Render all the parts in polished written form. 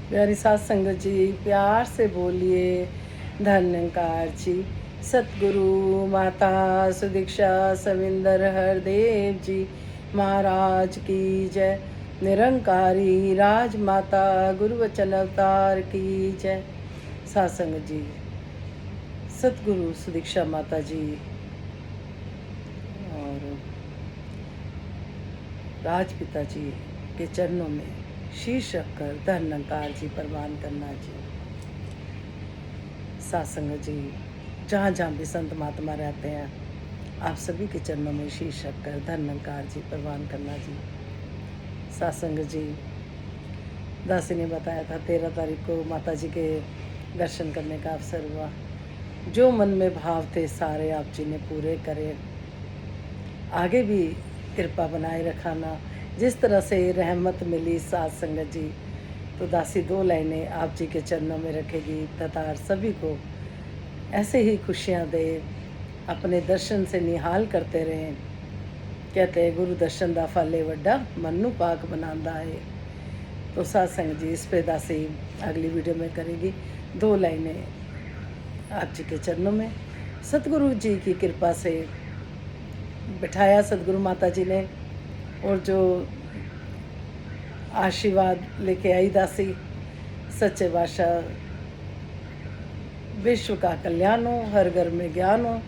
प्यारी सात संगत जी, प्यार से बोलिए धन्यकार जी। सतगुरु माता सुदीक्षा सविंदर हरदेव जी महाराज की जय। निरंकारी राजमाता गुरु वचन अवतार की जय। सात संगत जी, सतगुरु सुदीक्षा माता जी और राजपिता जी के चरणों में शीश रखकर धन्यकार जी प्रवान करना जी। सासंग जी, जहाँ जहाँ भी संत महात्मा रहते हैं, आप सभी के चरणों में शीश रखकर धन्यकार जी प्रवान करना जी। सासंग जी, दासी ने बताया था 13 तारीख को माता जी के दर्शन करने का अवसर हुआ। जो मन में भाव थे सारे आप जी ने पूरे करे। आगे भी कृपा बनाए रखाना। जिस तरह से रहमत मिली सात संगत जी, तो दासी 2 लाइनें आप जी के चरणों में रखेगी तथा सभी को ऐसे ही खुशियाँ दे, अपने दर्शन से निहाल करते रहें। कहते हैं गुरु दर्शन दा फले वड्डा मन्नू पाक बनांदा है। तो सात संगत जी, इस पे दासी अगली वीडियो में करेगी 2 लाइनें आप जी के चरणों में। सतगुरु जी की कृपा से बिठाया सतगुरु माता जी ने, और जो आशीर्वाद लेके आई दासी, सच्चे बादशाह विश्व का कल्याण हो, हर घर में ज्ञान हो।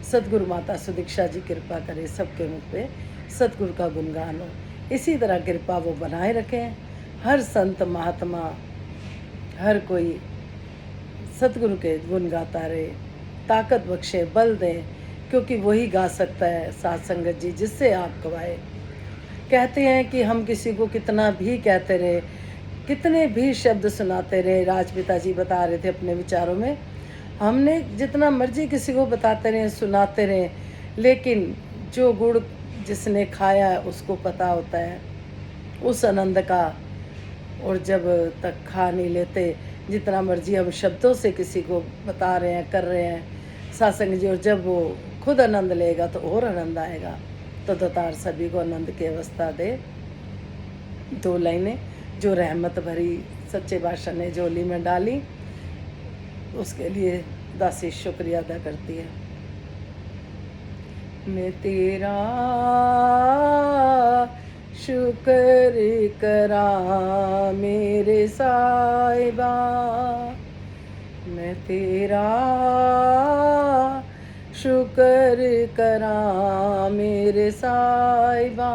सतगुरु माता सुदीक्षा जी कृपा करे, सबके मुख पे सतगुरु का गुणगान हो। इसी तरह कृपा वो बनाए रखें। हर संत महात्मा, हर कोई सतगुरु के गुण गाता रहे, ताकत बख्शे, बल दें, क्योंकि वही गा सकता है सात संगत जी जिससे आप गवाए। कहते हैं कि हम किसी को कितना भी कहते रहे, कितने भी शब्द सुनाते रहे। राजपिता जी बता रहे थे अपने विचारों में, हमने जितना मर्जी किसी को बताते रहे, सुनाते रहे, लेकिन जो गुड़ जिसने खाया है उसको पता होता है उस आनंद का। और जब तक खा नहीं लेते, जितना मर्जी हम शब्दों से किसी को बता रहे हैं, कर रहे हैं सत्संग जी, और जब वो खुद आनंद लेगा तो और आनंद आएगा। तो दातार सभी को आनंद की अवस्था दे। 2 लाइनें जो रहमत भरी सच्चे बादशाह ने झोली में डाली, उसके लिए दासी शुक्रिया अदा करती है। मैं तेरा शुक्र करा मेरे साहिबा, मैं तेरा शुक्र करा मेरे साहिबा।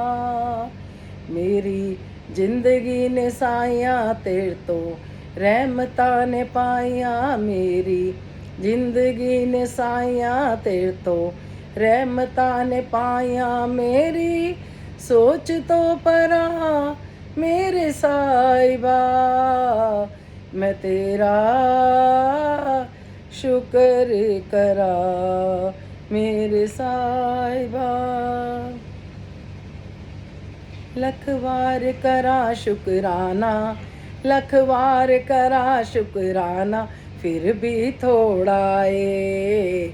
मेरी जिंदगी ने साइया तेरे तो रहमता ने पाइया। मेरी जिंदगी ने साइया तेरे तो रहमता ने पाइया। मेरी सोच तो परा मेरे साहिबा, मैं तेरा शुक्र करा मेरे साहिबा। लखवार करा शुक्राना, लखवार करा शुक्राना, फिर भी थोड़ा है,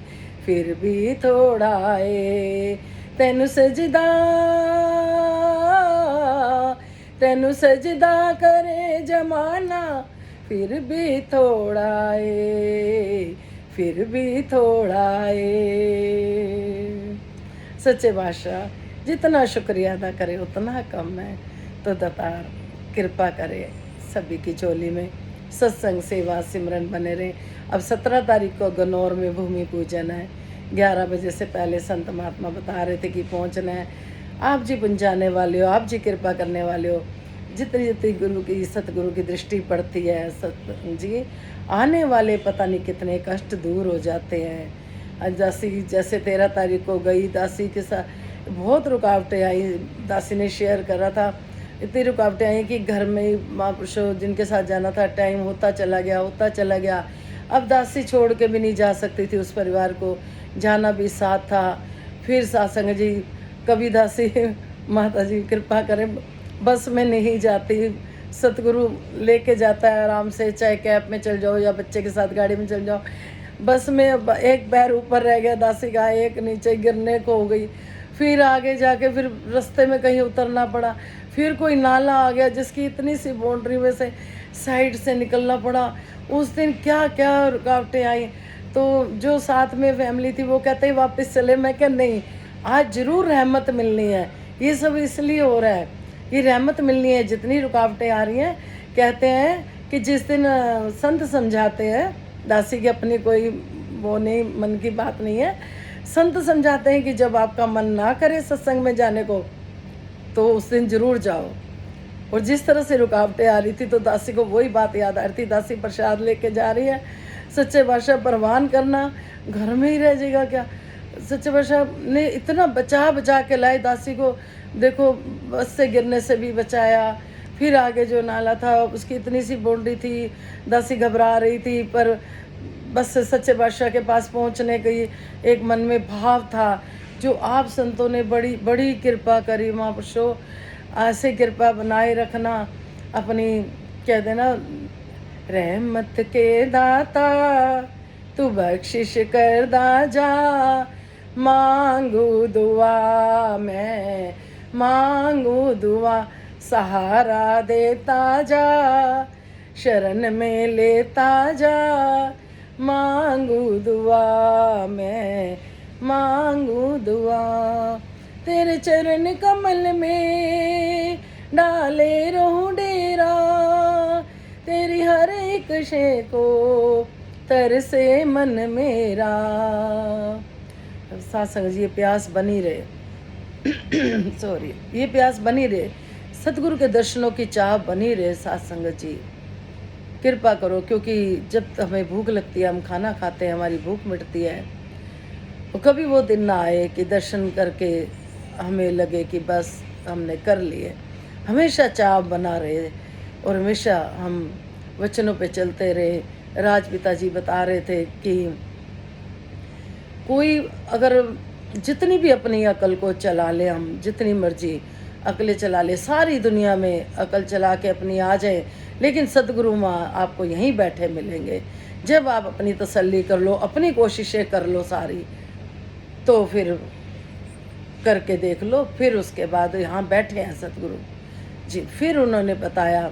फिर भी थोड़ा है। तेनु सजदा, तेनु सजदा करे जमाना, फिर भी थोड़ा है, फिर भी थोड़ा है। सच्चे बादशाह जितना शुक्रिया अदा करे उतना कम है। तो दातार कृपा करे सभी की झोली में सत्संग सेवा सिमरन बने रहे। अब 17 तारीख को गन्नौर में भूमि पूजन है। 11 बजे से पहले संत महात्मा बता रहे थे कि पहुंचना है। आप जी पहुँचाने वाले हो, आप जी कृपा करने वाले हो। जितनी जितनी गुरु की सतगुरु की दृष्टि पड़ती है सत जी, आने वाले पता नहीं कितने कष्ट दूर हो जाते हैं। दासी जैसे 13 तारीख को गई, दासी के साथ बहुत रुकावटें आई। दासी ने शेयर करा था, इतनी रुकावटें आई कि घर में ही महापुरुषों जिनके साथ जाना था, टाइम होता चला गया, होता चला गया। अब दासी छोड़ के भी नहीं जा सकती थी उस परिवार को, जाना भी साथ था। फिर सत्संग जी, कभी दासी माता जी कृपा करें बस में नहीं जाती, सतगुरु लेके जाता है आराम से, चाहे कैब में चल जाओ या बच्चे के साथ गाड़ी में चल जाओ। बस में एक पैर ऊपर रह गया दासी का, एक नीचे गिरने को हो गई। फिर आगे जाके फिर रास्ते में कहीं उतरना पड़ा, फिर कोई नाला आ गया जिसकी इतनी सी बाउंड्री में से साइड से निकलना पड़ा। उस दिन क्या क्या रुकावटें आई। तो जो साथ में फैमिली थी वो कहते ही वापस चले। मैं क्या नहीं, आज ज़रूर रहमत मिलनी है। ये सब इसलिए हो रहा है, ये रहमत मिलनी है। जितनी रुकावटें आ रही हैं, कहते हैं कि जिस दिन संत समझाते हैं, दासी की अपनी कोई वो नहीं, मन की बात नहीं है, संत समझाते हैं कि जब आपका मन ना करे सत्संग में जाने को तो उस दिन जरूर जाओ। और जिस तरह से रुकावटें आ रही थी तो दासी को वही बात याद आ रही थी। दासी प्रसाद लेके जा रही है, सच्चे बादशाह परवान करना, घर में ही रह जाएगा क्या। सच्चे बादशाह ने इतना बचा बचा के लाए दासी को, देखो बस से गिरने से भी बचाया। फिर आगे जो नाला था उसकी इतनी सी बाउंड्री थी, दासी घबरा रही थी, पर बस सच्चे बादशाह के पास पहुंचने की एक मन में भाव था। जो आप संतों ने बड़ी बड़ी कृपा करी महापुरुषों, ऐसे कृपा बनाए रखना अपनी। कह देना, रहमत के दाता तू बख्शिश कर दा जा, मांगू दुआ मैं मांगू दुआ, सहारा देता जा शरण में लेता जा, मांगू दुआ मैं मांगू दुआ। तेरे चरण कमल में डाले रहूं डेरा, तेरी हर एक शे को तरसे मन मेरा। साथ संग जी, ये प्यास बनी रहे सॉरी, ये प्यास बनी रहे, सतगुरु के दर्शनों की चाह बनी रहे। साथ संगत जी कृपा करो, क्योंकि जब हमें भूख लगती है, हम खाना खाते हैं, हमारी भूख मिटती है, तो कभी वो दिन ना आए कि दर्शन करके हमें लगे कि बस हमने कर लिए। हमेशा चाह बना रहे और हमेशा हम वचनों पे चलते रहे। राजपिता जी बता रहे थे कि कोई अगर जितनी भी अपनी अकल को चला ले, हम जितनी मर्जी अकलें चला ले, सारी दुनिया में अकल चला के अपनी आ जाए, लेकिन सतगुरु माँ आपको यहीं बैठे मिलेंगे। जब आप अपनी तसल्ली कर लो, अपनी कोशिशें कर लो सारी, तो फिर करके देख लो, फिर उसके बाद यहाँ बैठे हैं सतगुरु जी। फिर उन्होंने बताया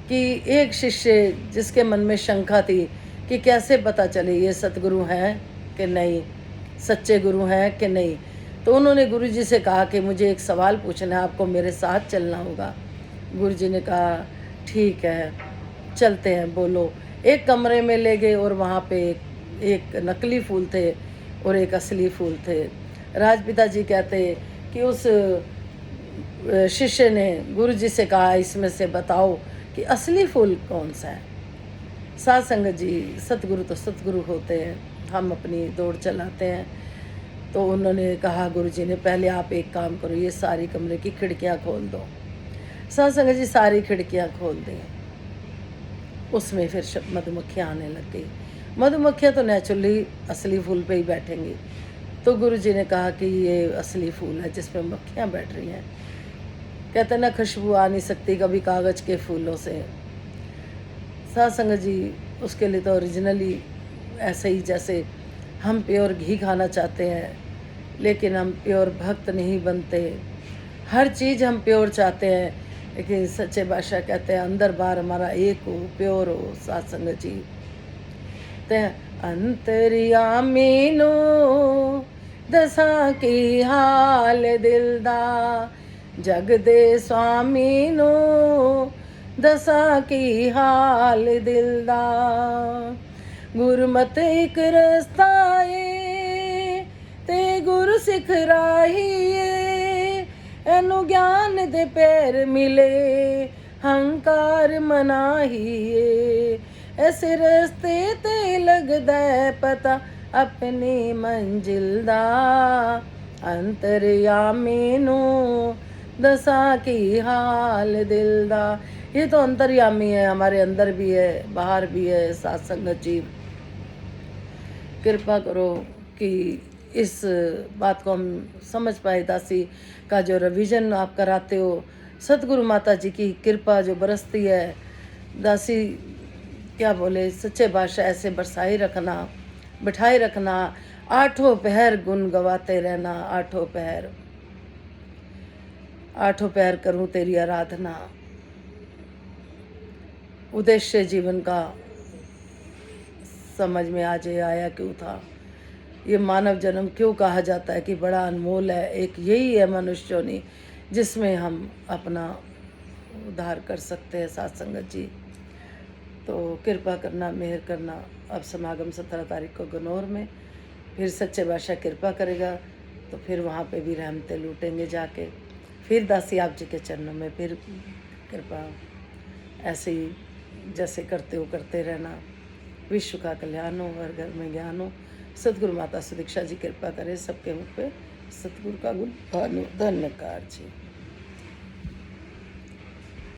कि एक शिष्य जिसके मन में शंका थी कि कैसे पता चले ये सतगुरु हैं कि नहीं, सच्चे गुरु हैं कि नहीं, तो उन्होंने गुरु जी से कहा कि मुझे एक सवाल पूछना है, आपको मेरे साथ चलना होगा। गुरु जी ने कहा ठीक है चलते हैं, बोलो। एक कमरे में ले गए और वहाँ पे एक नकली फूल थे और एक असली फूल थे। राजपिता जी कहते कि उस शिष्य ने गुरु जी से कहा इसमें से बताओ कि असली फूल कौन सा है। साथ संगत जी, सतगुरु तो सतगुरु होते हैं, हम अपनी दौड़ चलाते हैं। तो उन्होंने कहा गुरु जी ने, पहले आप एक काम करो, ये सारी कमरे की खिड़कियां खोल दो। साथ संगत जी सारी खिड़कियां खोल दी, उसमें फिर मधुमक्खियाँ आने लग गई। मधुमक्खियाँ तो नेचुरली असली फूल पे ही बैठेंगी। तो गुरु जी ने कहा कि ये असली फूल है जिसमें मक्खियाँ बैठ रही हैं। कहते ना, खुशबू आ नहीं सकती कभी कागज़ के फूलों से। साथ संगत जी, उसके लिए तो ओरिजिनली ऐसे ही जैसे हम प्योर घी खाना चाहते हैं, लेकिन हम प्योर भक्त नहीं बनते। हर चीज़ हम प्योर चाहते हैं, लेकिन सच्चे बादशाह कहते हैं अंदर बाहर हमारा एक हो, प्योर हो। साथ संगत जी ते अंतर्यामी नो दसा की हाल दिलदा, जग दे स्वामी नो दसा की हाल दिलदा। गुरमत एक रस्ता है ते गुरु सिख राहिए, एनु ज्ञान दे पैर मिले हंकार मनाहिए। ऐसे रस्ते ते लगदा है पता अपनी मंजिल दा, अंतर्यामी नू दसा की हाल दिल दा। ये तो अंतर्यामी है, हमारे अंदर भी है, बाहर भी है। साथ संगत जी कृपा करो कि इस बात को हम समझ पाए। दासी का जो रिवीजन आप कराते हो, सतगुरु माता जी की कृपा जो बरसती है, दासी क्या बोले, सच्चे बादशाह ऐसे बरसाए रखना, बिठाए रखना, आठों पहर गुन गवाते रहना। आठों पहर आठों पैर करूं तेरी आराधना। उद्देश्य जीवन का समझ में आ जाए आया क्यों था, ये मानव जन्म क्यों कहा जाता है कि बड़ा अनमोल है। एक यही है मनुष्य योनि जिसमें हम अपना उद्धार कर सकते हैं। साथ संगत जी, तो कृपा करना, मेहर करना। अब समागम 17 तारीख को गनौर में, फिर सच्चे बादशाह कृपा करेगा तो फिर वहाँ पे भी रहमतें लूटेंगे जाके। फिर दासी आप जी के चरणों में फिर कृपा ऐसे ही जैसे करते हो करते रहना। विश्व का कल्याण हो, हर घर में ज्ञान हो। सतगुरु माता सुदीक्षा जी कृपा करे सबके मुख पे सतगुरु का गुण धन्यकार जी।